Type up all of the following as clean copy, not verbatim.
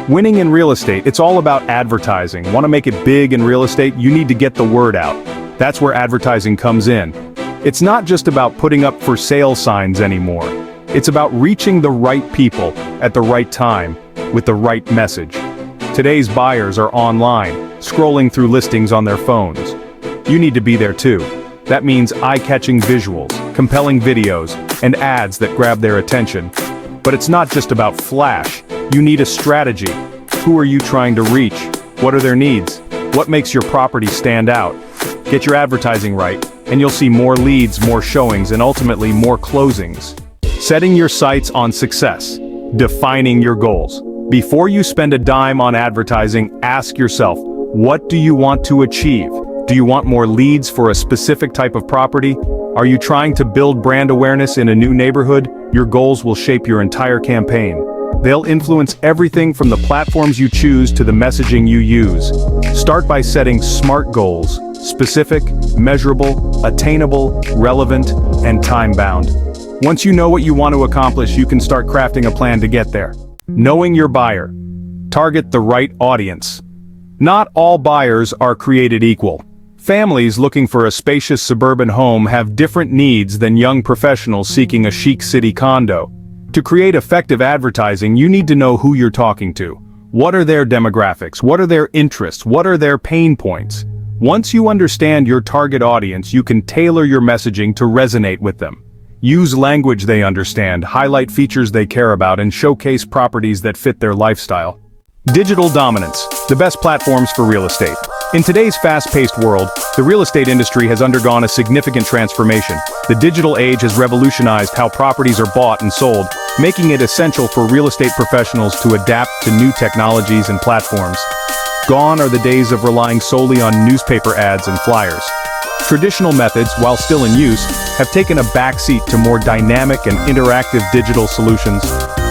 Winning in real estate, it's all about advertising. Want to make it big in real estate? You need to get the word out. That's where advertising comes in. It's not just about putting up for sale signs anymore. It's about reaching the right people at the right time with the right message. Today's buyers are online, scrolling through listings on their phones. You need to be there too. That means eye-catching visuals, compelling videos, and ads that grab their attention. But it's not just about flash. You need a strategy. Who are you trying to reach? What are their needs? What makes your property stand out? Get your advertising right, and you'll see more leads, more showings, and ultimately more closings. Setting your sights on success. Defining your goals. Before you spend a dime on advertising, ask yourself, what do you want to achieve? Do you want more leads for a specific type of property? Are you trying to build brand awareness in a new neighborhood? Your goals will shape your entire campaign. They'll influence everything from the platforms you choose to the messaging you use. Start by setting SMART goals: specific, measurable, attainable, relevant, and time-bound. Once you know what you want to accomplish, you can start crafting a plan to get there. Knowing your buyer. Target the right audience. Not all buyers are created equal. Families looking for a spacious suburban home have different needs than young professionals seeking a chic city condo. To create effective advertising, you need to know who you're talking to. What are their demographics? What are their interests? What are their pain points? Once you understand your target audience, you can tailor your messaging to resonate with them. Use language they understand, highlight features they care about, and showcase properties that fit their lifestyle. Digital dominance, the best platforms for real estate. In today's fast-paced world, the real estate industry has undergone a significant transformation. The digital age has revolutionized how properties are bought and sold, making it essential for real estate professionals to adapt to new technologies and platforms. Gone are the days of relying solely on newspaper ads and flyers. Traditional methods, while still in use, have taken a backseat to more dynamic and interactive digital solutions.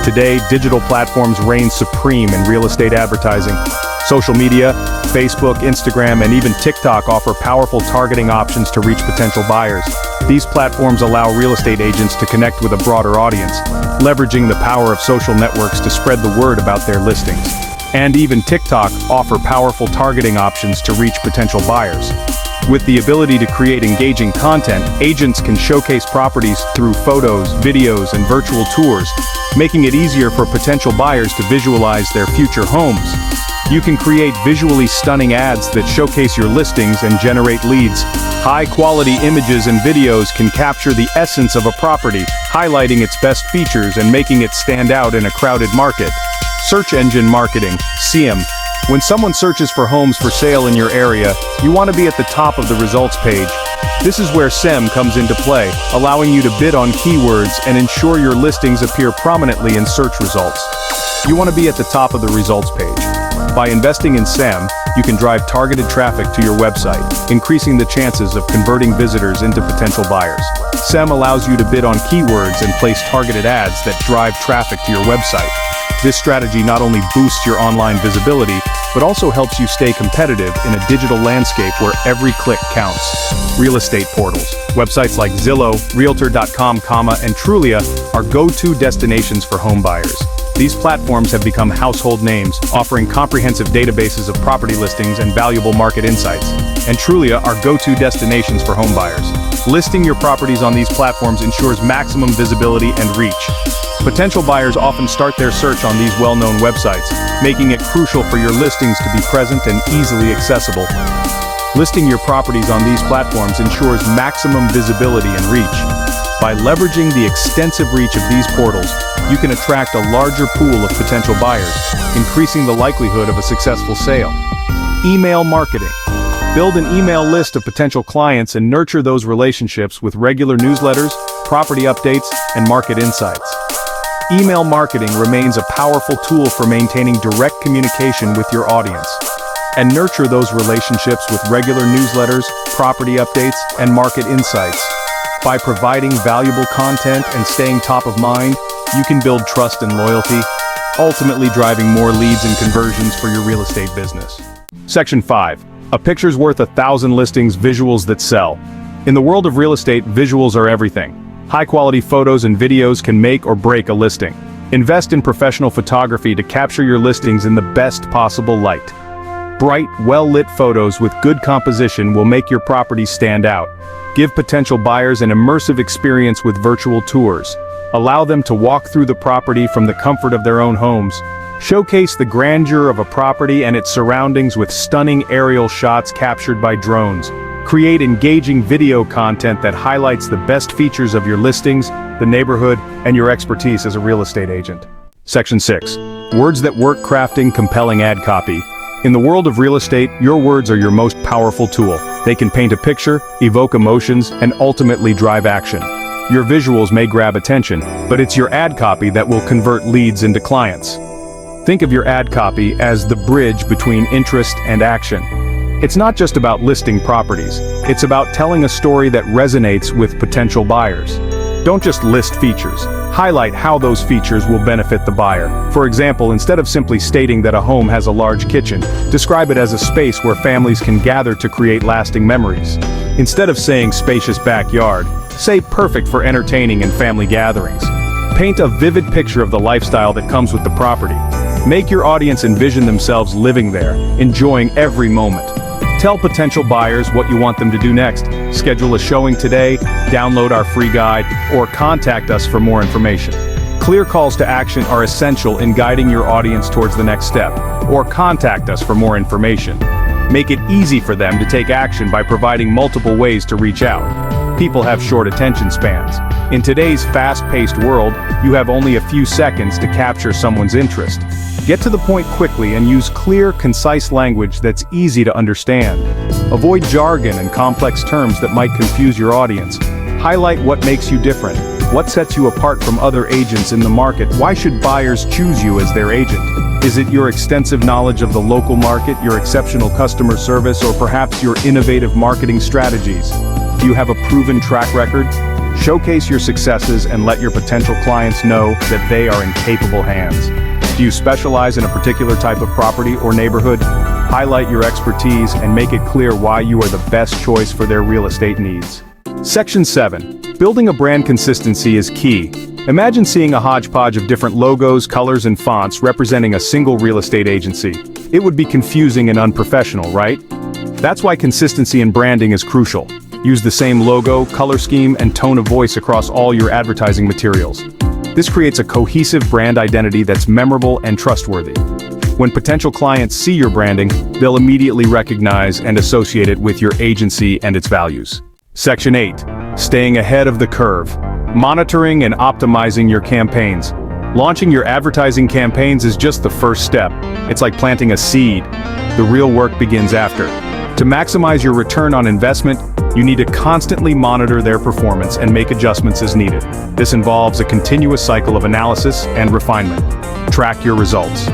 Today, digital platforms reign supreme in real estate advertising. Social media, Facebook, Instagram, and even TikTok offer powerful targeting options to reach potential buyers. These platforms allow real estate agents to connect with a broader audience, leveraging the power of social networks to spread the word about their listings. And even TikTok offer powerful targeting options to reach potential buyers. With the ability to create engaging content, agents can showcase properties through photos, videos, and virtual tours, making it easier for potential buyers to visualize their future homes. You can create visually stunning ads that showcase your listings and generate leads. High-quality images and videos can capture the essence of a property, highlighting its best features and making it stand out in a crowded market. Search engine marketing, SEM. When someone searches for homes for sale in your area, you want to be at the top of the results page. This is where SEM comes into play, allowing you to bid on keywords and ensure your listings appear prominently in search results. You want to be at the top of the results page. By investing in SEM, you can drive targeted traffic to your website, increasing the chances of converting visitors into potential buyers. SEM allows you to bid on keywords and place targeted ads that drive traffic to your website. This strategy not only boosts your online visibility, but also helps you stay competitive in a digital landscape where every click counts. Real estate portals. Websites like Zillow, Realtor.com, and Trulia are go-to destinations for home buyers. These platforms have become household names, offering comprehensive databases of property listings and valuable market insights. And Trulia are go-to destinations for home buyers. Listing your properties on these platforms ensures maximum visibility and reach. Potential buyers often start their search on these well-known websites, making it crucial for your listings to be present and easily accessible. Listing your properties on these platforms ensures maximum visibility and reach. By leveraging the extensive reach of these portals, you can attract a larger pool of potential buyers, increasing the likelihood of a successful sale. Email marketing. Build an email list of potential clients and nurture those relationships with regular newsletters, property updates, and market insights. Email marketing remains a powerful tool for maintaining direct communication with your audience. And nurture those relationships with regular newsletters, property updates, and market insights. By providing valuable content and staying top of mind, you can build trust and loyalty, ultimately driving more leads and conversions for your real estate business. Section 5. A picture's worth 1,000 listings. Visuals that sell. In the world of real estate, visuals are everything. High-quality photos and videos can make or break a listing. Invest in professional photography to capture your listings in the best possible light. Bright, well-lit photos with good composition will make your property stand out. Give potential buyers an immersive experience with virtual tours. Allow them to walk through the property from the comfort of their own homes. Showcase the grandeur of a property and its surroundings with stunning aerial shots captured by drones. Create engaging video content that highlights the best features of your listings, the neighborhood, and your expertise as a real estate agent. Section 6. Words that work. Crafting compelling ad copy. In the world of real estate, your words are your most powerful tool. They can paint a picture, evoke emotions, and ultimately drive action. Your visuals may grab attention, but it's your ad copy that will convert leads into clients. Think of your ad copy as the bridge between interest and action. It's not just about listing properties, it's about telling a story that resonates with potential buyers. Don't just list features, highlight how those features will benefit the buyer. For example, instead of simply stating that a home has a large kitchen, describe it as a space where families can gather to create lasting memories. Instead of saying spacious backyard, say perfect for entertaining and family gatherings. Paint a vivid picture of the lifestyle that comes with the property. Make your audience envision themselves living there, enjoying every moment. Tell potential buyers what you want them to do next. Schedule a showing today, download our free guide, or contact us for more information. Clear calls to action are essential in guiding your audience towards the next step, or contact us for more information. Make it easy for them to take action by providing multiple ways to reach out. People have short attention spans. In today's fast-paced world, you have only a few seconds to capture someone's interest. Get to the point quickly and use clear, concise language that's easy to understand. Avoid jargon and complex terms that might confuse your audience. Highlight what makes you different. What sets you apart from other agents in the market? Why should buyers choose you as their agent? Is it your extensive knowledge of the local market, your exceptional customer service, or perhaps your innovative marketing strategies? Do you have a proven track record? Showcase your successes and let your potential clients know that they are in capable hands. Do you specialize in a particular type of property or neighborhood? Highlight your expertise and make it clear why you are the best choice for their real estate needs. Section 7. Building a brand consistency is key. Imagine seeing a hodgepodge of different logos, colors, and fonts representing a single real estate agency. It would be confusing and unprofessional, right? That's why consistency in branding is crucial. Use the same logo, color scheme, and tone of voice across all your advertising materials. This creates a cohesive brand identity that's memorable and trustworthy. When potential clients see your branding, they'll immediately recognize and associate it with your agency and its values. Section 8. Staying ahead of the curve. Monitoring and optimizing your campaigns. Launching your advertising campaigns is just the first step. It's like planting a seed. The real work begins after. To maximize your return on investment, you need to constantly monitor their performance and make adjustments as needed. This involves a continuous cycle of analysis and refinement. Track your results.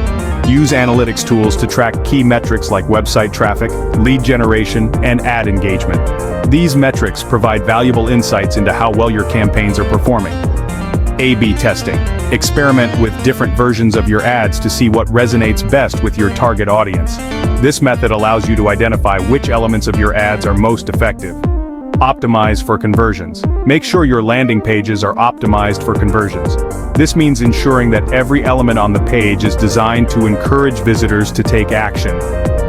Use analytics tools to track key metrics like website traffic, lead generation, and ad engagement. These metrics provide valuable insights into how well your campaigns are performing. A/B testing. Experiment with different versions of your ads to see what resonates best with your target audience. This method allows you to identify which elements of your ads are most effective. Optimize for conversions. Make sure your landing pages are optimized for conversions. This means ensuring that every element on the page is designed to encourage visitors to take action.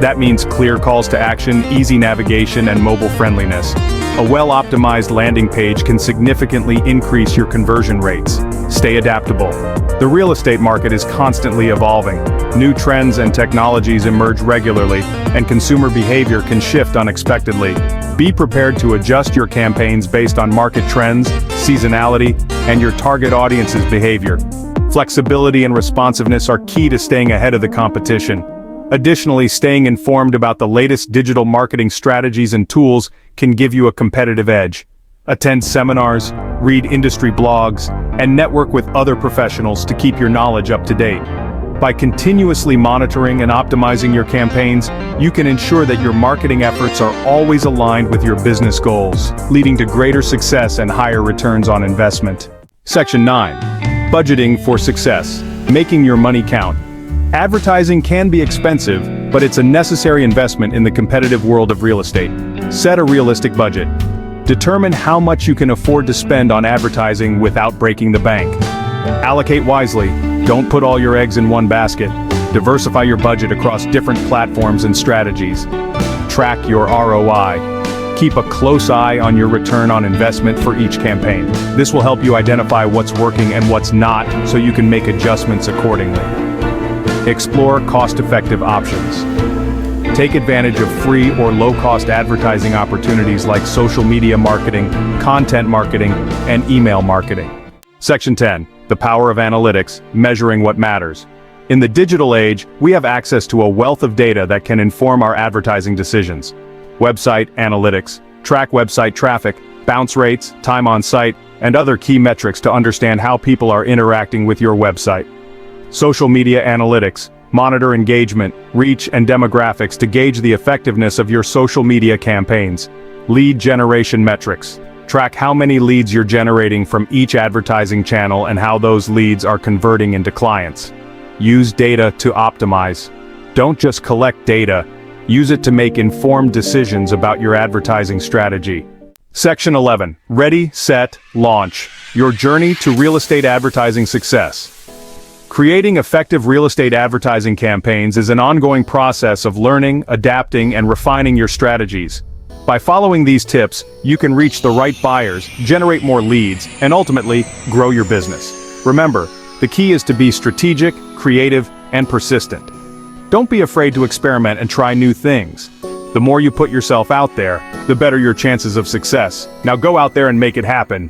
That means clear calls to action, easy navigation, and mobile friendliness. A well-optimized landing page can significantly increase your conversion rates. Stay adaptable. The real estate market is constantly evolving. New trends and technologies emerge regularly, and consumer behavior can shift unexpectedly. Be prepared to adjust your campaigns based on market trends, seasonality, and your target audience's behavior. Flexibility and responsiveness are key to staying ahead of the competition. Additionally, staying informed about the latest digital marketing strategies and tools can give you a competitive edge. Attend seminars, read industry blogs, and network with other professionals to keep your knowledge up to date. By continuously monitoring and optimizing your campaigns, you can ensure that your marketing efforts are always aligned with your business goals, leading to greater success and higher returns on investment. Section 9. Budgeting for success. Making your money count. Advertising can be expensive, but it's a necessary investment in the competitive world of real estate. Set a realistic budget. Determine how much you can afford to spend on advertising without breaking the bank. Allocate wisely. Don't put all your eggs in one basket. Diversify your budget across different platforms and strategies. Track your ROI. Keep a close eye on your return on investment for each campaign. This will help you identify what's working and what's not, so you can make adjustments accordingly. Explore cost-effective options. Take advantage of free or low-cost advertising opportunities like social media marketing, content marketing, and email marketing. Section 10. The power of analytics, measuring what matters. In the digital age, we have access to a wealth of data that can inform our advertising decisions. Website analytics. Track website traffic, bounce rates, time on site, and other key metrics to understand how people are interacting with your website. Social media analytics. Monitor engagement, reach, and demographics to gauge the effectiveness of your social media campaigns. Lead generation metrics. Track how many leads you're generating from each advertising channel and how those leads are converting into clients. Use data to optimize. Don't just collect data, use it to make informed decisions about your advertising strategy. Section 11. Ready, set, launch. Your journey to real estate advertising success. Creating effective real estate advertising campaigns is an ongoing process of learning, adapting, and refining your strategies. By following these tips, you can reach the right buyers, generate more leads, and ultimately, grow your business. Remember, the key is to be strategic, creative, and persistent. Don't be afraid to experiment and try new things. The more you put yourself out there, the better your chances of success. Now go out there and make it happen.